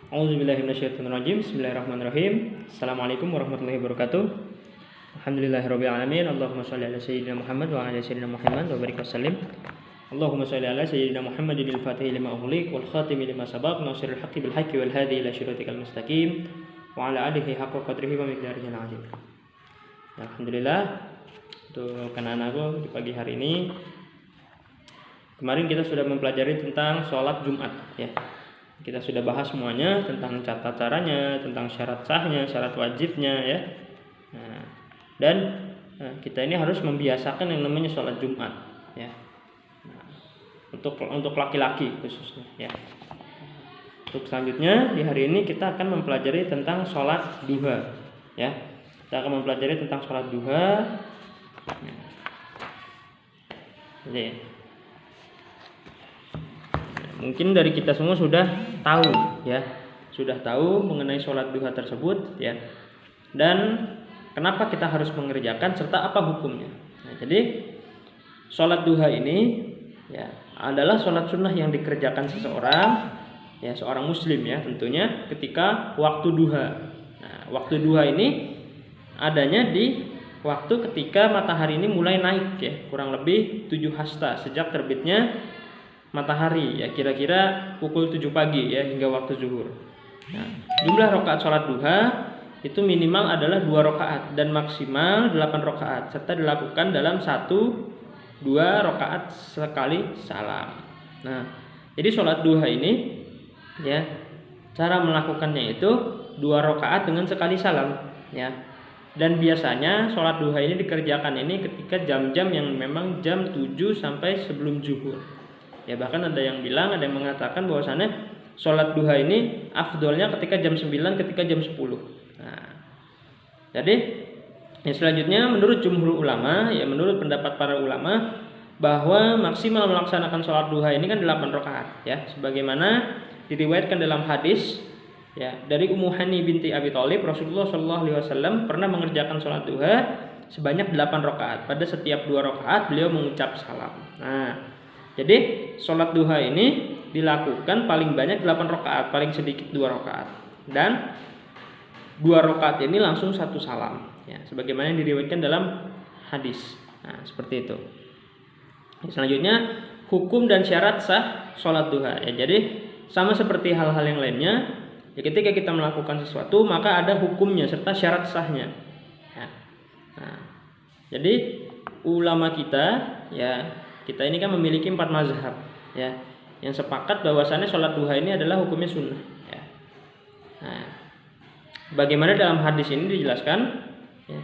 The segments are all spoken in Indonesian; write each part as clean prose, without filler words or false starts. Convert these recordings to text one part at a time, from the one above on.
A'udzubillahi minasyaitonirrajim. Bismillahirrahmanirrahim. Assalamualaikum warahmatullahi wabarakatuh. Alhamdulillahirabbil alamin. Allahumma shalli ala sayyidina Muhammad wa ala sayyidina Muhammad wa barik wasallim. Allahumma shalli ala sayyidina Muhammadil fatihil lima ughliq wal khatimi lima sabaq nasiril haqqi bil haqqi wal hadi ila siratikal mustaqim wa ala alihi haqqa qadrihi wa miqdarihil azim. Alhamdulillah, untuk anak-anakku di pagi hari ini, kemarin kita sudah mempelajari tentang sholat Jumat ya. Kita sudah bahas semuanya tentang tata caranya, tentang syarat sahnya, syarat wajibnya ya. Dan kita ini harus membiasakan yang namanya sholat Jumat ya. Untuk laki-laki khususnya ya. Untuk selanjutnya di hari ini kita akan mempelajari tentang sholat duha ya. Kita akan mempelajari tentang sholat duha. Jadi, mungkin dari kita semua sudah tahu ya, sudah tahu mengenai sholat duha tersebut ya, dan kenapa kita harus mengerjakan serta apa hukumnya. Nah, jadi sholat duha ini ya adalah sholat sunnah yang dikerjakan seseorang ya, seorang muslim ya tentunya ketika waktu duha. Nah, waktu duha ini adanya di waktu ketika matahari ini mulai naik ya, kurang lebih 7 hasta sejak terbitnya matahari ya, kira-kira pukul 7 pagi ya hingga waktu zuhur. Nah, jumlah rakaat sholat duha itu minimal adalah 2 rakaat dan maksimal 8 rakaat serta dilakukan dalam 1-2 rakaat sekali salam. Nah, jadi sholat duha ini ya, cara melakukannya itu 2 rakaat dengan sekali salam ya. Dan biasanya sholat duha ini dikerjakan ini ketika jam-jam yang memang jam 7 sampai sebelum zuhur. Ya, bahkan ada yang bilang, ada yang mengatakan bahwasannya sholat duha ini afdolnya ketika jam 9, ketika jam 10. Nah, jadi yang selanjutnya menurut jumhur ulama, ya menurut pendapat para ulama, bahwa maksimal melaksanakan sholat duha ini kan 8 rakaat ya, sebagaimana diriwayatkan dalam hadis ya dari Ummu Hani binti Abi Thalib, Rasulullah SAW pernah mengerjakan sholat duha sebanyak 8 rakaat. Pada setiap 2 rakaat beliau mengucap salam. Nah, jadi sholat duha ini dilakukan paling banyak 8 rakaat, paling sedikit 2 rakaat. Dan 2 rakaat ini langsung 1 salam ya, sebagaimana yang diriwayatkan dalam hadis. Nah, seperti itu. Selanjutnya hukum dan syarat sah sholat duha ya. Jadi sama seperti hal-hal yang lainnya ya, ketika kita melakukan sesuatu maka ada hukumnya serta syarat sahnya ya. Nah, jadi ulama kita ya, kita ini kan memiliki 4 mazhab ya, yang sepakat bahwasannya sholat duha ini adalah hukumnya sunnah ya. Nah, bagaimana dalam hadis ini dijelaskan ya,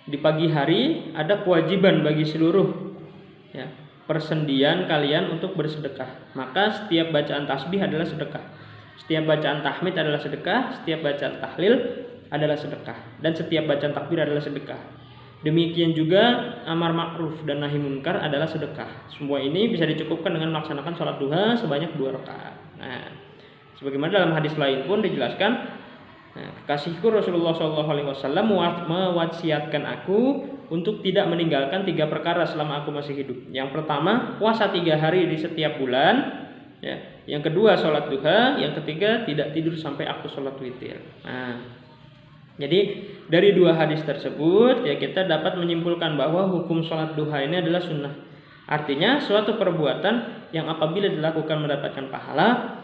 di pagi hari ada kewajiban bagi seluruh ya, persendian kalian untuk bersedekah. Maka setiap bacaan tasbih adalah sedekah, setiap bacaan tahmid adalah sedekah, setiap bacaan tahlil adalah sedekah, dan setiap bacaan takbir adalah sedekah. Demikian juga amar ma'ruf dan nahi munkar adalah sedekah. Semua ini bisa dicukupkan dengan melaksanakan sholat duha sebanyak 2 rakaat. Nah, sebagaimana dalam hadis lain pun dijelaskan, nah, kekasihku Rasulullah SAW mewasiatkan aku untuk tidak meninggalkan 3 perkara selama aku masih hidup. Yang pertama, puasa 3 hari di setiap bulan ya. Yang kedua, sholat duha. Yang ketiga, tidak tidur sampai aku sholat witir. Nah, jadi dari 2 hadis tersebut ya kita dapat menyimpulkan bahwa hukum sholat duha ini adalah sunnah. Artinya suatu perbuatan yang apabila dilakukan mendapatkan pahala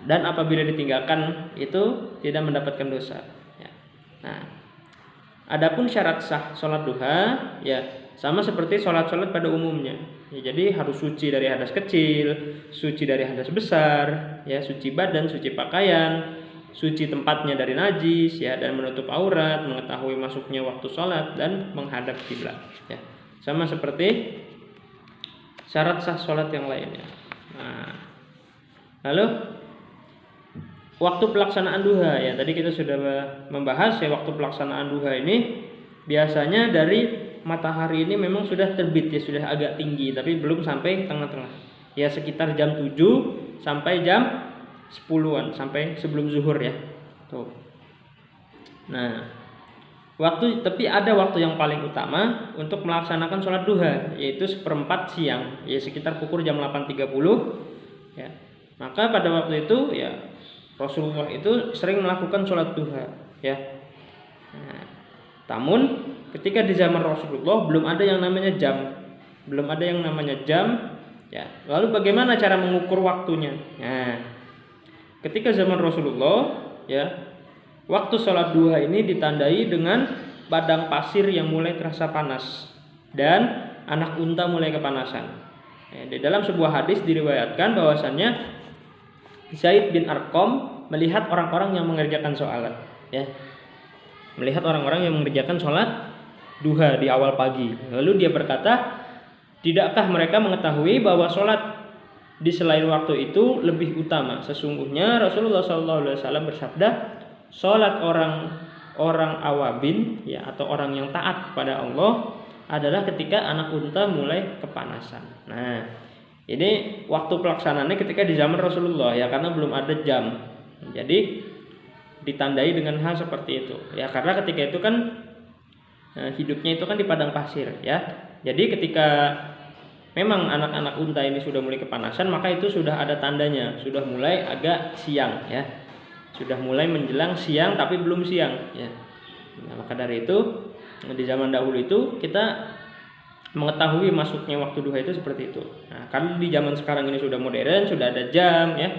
dan apabila ditinggalkan itu tidak mendapatkan dosa ya. Nah, adapun syarat sah sholat duha ya sama seperti sholat-sholat pada umumnya ya, jadi harus suci dari hadas kecil, suci dari hadas besar ya, suci badan, suci pakaian, suci tempatnya dari najis ya, dan menutup aurat, mengetahui masuknya waktu sholat, dan menghadap kiblat ya, sama seperti syarat sah sholat yang lainnya. Nah, lalu waktu pelaksanaan duha ya, tadi kita sudah membahas ya, waktu pelaksanaan duha ini biasanya dari matahari ini memang sudah terbit ya, sudah agak tinggi tapi belum sampai tengah-tengah ya, sekitar jam 7 sampai jam 10-an, sampai sebelum zuhur ya. Tuh. Nah, tapi ada waktu yang paling utama untuk melaksanakan sholat duha, yaitu 1/4 siang, ya sekitar pukul jam 8.30 ya. Maka pada waktu itu ya Rasulullah itu sering melakukan sholat duha, ya. Nah, namun ketika di zaman Rasulullah belum ada yang namanya jam, ya. Lalu bagaimana cara mengukur waktunya? Nah, ketika zaman Rasulullah, ya, waktu sholat duha ini ditandai dengan padang pasir yang mulai terasa panas dan anak unta mulai kepanasan. Ya, di dalam sebuah hadis diriwayatkan bahwasannya Zaid bin Arqam melihat orang-orang yang mengerjakan sholat, ya, melihat orang-orang yang mengerjakan sholat duha di awal pagi. Lalu dia berkata, tidakkah mereka mengetahui bahwa sholat di selain waktu itu lebih utama? Sesungguhnya Rasulullah SAW bersabda, sholat orang awabin, ya, atau orang yang taat kepada Allah adalah ketika anak unta mulai kepanasan. Nah, ini waktu pelaksanaannya ketika di zaman Rasulullah, ya, karena belum ada jam. Jadi ditandai dengan hal seperti itu, ya, karena ketika itu kan hidupnya itu kan di padang pasir, ya. Jadi ketika memang anak-anak unta ini sudah mulai kepanasan, maka itu sudah ada tandanya, sudah mulai agak siang, ya. Sudah mulai menjelang siang tapi belum siang, ya. Nah, maka dari itu di zaman dahulu itu kita mengetahui masuknya waktu duha itu seperti itu. Nah, karena di zaman sekarang ini sudah modern, sudah ada jam, ya.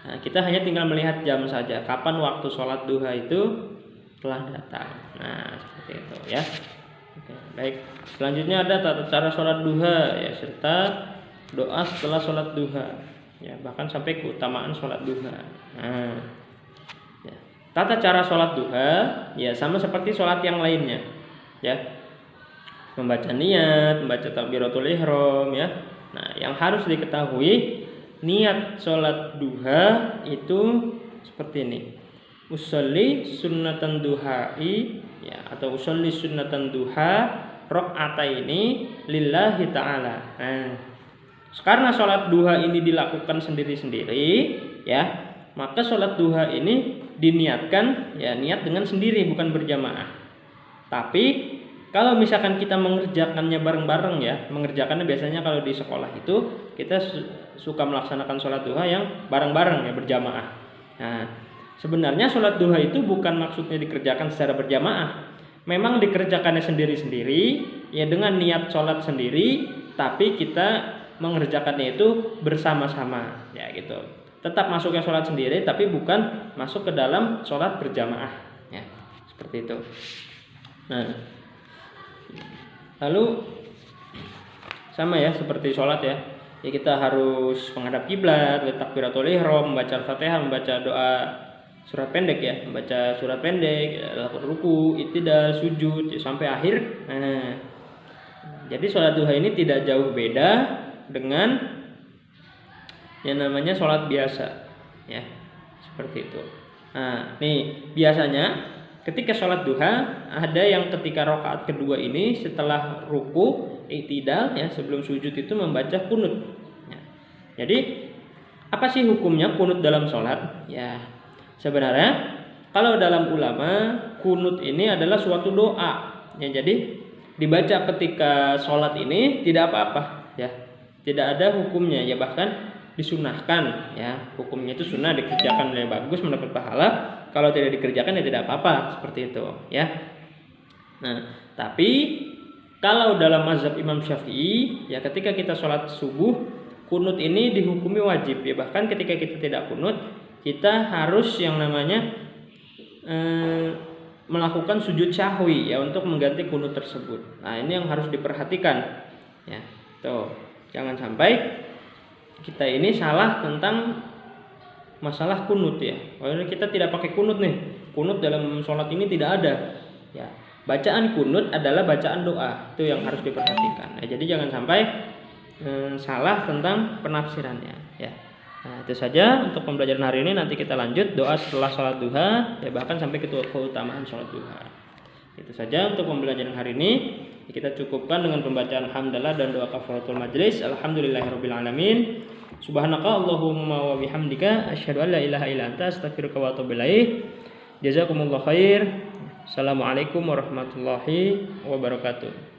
Nah, kita hanya tinggal melihat jam saja, kapan waktu sholat duha itu telah datang. Nah, seperti itu, ya. Oke, baik. Selanjutnya ada tata cara sholat duha, ya, serta doa setelah sholat duha, ya, bahkan sampai keutamaan sholat duha. Nah, ya. Tata cara sholat duha, ya, sama seperti sholat yang lainnya, ya. Membaca niat, membaca takbiratul ihram, ya. Nah, yang harus diketahui, niat sholat duha itu seperti ini. Usolli sunnatan duhai, ya, atau usolli sunnatan duha rakaataini lillahi ta'ala. Nah, karena sholat duha ini dilakukan sendiri-sendiri, ya, maka sholat duha ini diniatkan, ya, niat dengan sendiri, bukan berjamaah. Tapi kalau misalkan kita mengerjakannya bareng-bareng, ya, mengerjakannya biasanya kalau di sekolah itu kita suka melaksanakan sholat duha yang bareng-bareng, ya, berjamaah. Nah, sebenarnya sholat duha itu bukan maksudnya dikerjakan secara berjamaah. Memang dikerjakannya sendiri-sendiri, ya, dengan niat sholat sendiri, tapi kita mengerjakannya itu bersama-sama, ya, gitu. Tetap masuknya sholat sendiri, tapi bukan masuk ke dalam sholat berjamaah, ya, seperti itu. Nah, lalu sama, ya, seperti sholat, ya. Ya, kita harus menghadap kiblat, takbiratul ihram, membaca Al-Fatihah, membaca doa surat pendek, ya, membaca surat pendek, ya, lakukan ruku, i'tidal, sujud, ya, sampai akhir. Nah, jadi sholat duha ini tidak jauh beda dengan yang namanya sholat biasa, ya, seperti itu. Nah, nih biasanya ketika sholat duha ada yang ketika rakaat kedua ini setelah ruku, i'tidal, ya, sebelum sujud itu membaca kunut. Ya. Jadi apa sih hukumnya kunut dalam sholat? Ya, sebenarnya kalau dalam ulama kunut ini adalah suatu doa, ya, jadi dibaca ketika sholat ini tidak apa-apa, ya, tidak ada hukumnya, ya, bahkan disunahkan, ya, hukumnya itu sunnah, dikerjakan lebih bagus mendapat pahala, kalau tidak dikerjakan ya tidak apa-apa, seperti itu, ya. Nah, tapi kalau dalam mazhab Imam Syafi'i, ya, ketika kita sholat subuh kunut ini dihukumi wajib, ya, bahkan ketika kita tidak kunut kita harus yang namanya melakukan sujud syahwi, ya, untuk mengganti kunut tersebut. Nah, ini yang harus diperhatikan, ya. Tuh, jangan sampai kita ini salah tentang masalah kunut, ya. Kalau kita tidak pakai kunut nih, kunut dalam sholat ini tidak ada, ya. Bacaan kunut adalah bacaan doa, itu yang harus diperhatikan. Nah, jadi jangan sampai salah tentang penafsirannya, ya. Nah, itu saja untuk pembelajaran hari ini. Nanti kita lanjut doa setelah sholat duha, ya, bahkan sampai keutamaan sholat duha. Itu saja untuk pembelajaran hari ini. Kita cukupkan dengan pembacaan hamdalah dan doa kafaratul majlis. Alhamdulillahirabbil alamin. Subhanaka Allahumma wa bihamdika asyhadu an la ilaha illa anta astaghfiruka wa atubu ilaik. Jazakumullahu khair. Assalamualaikum warahmatullahi wabarakatuh.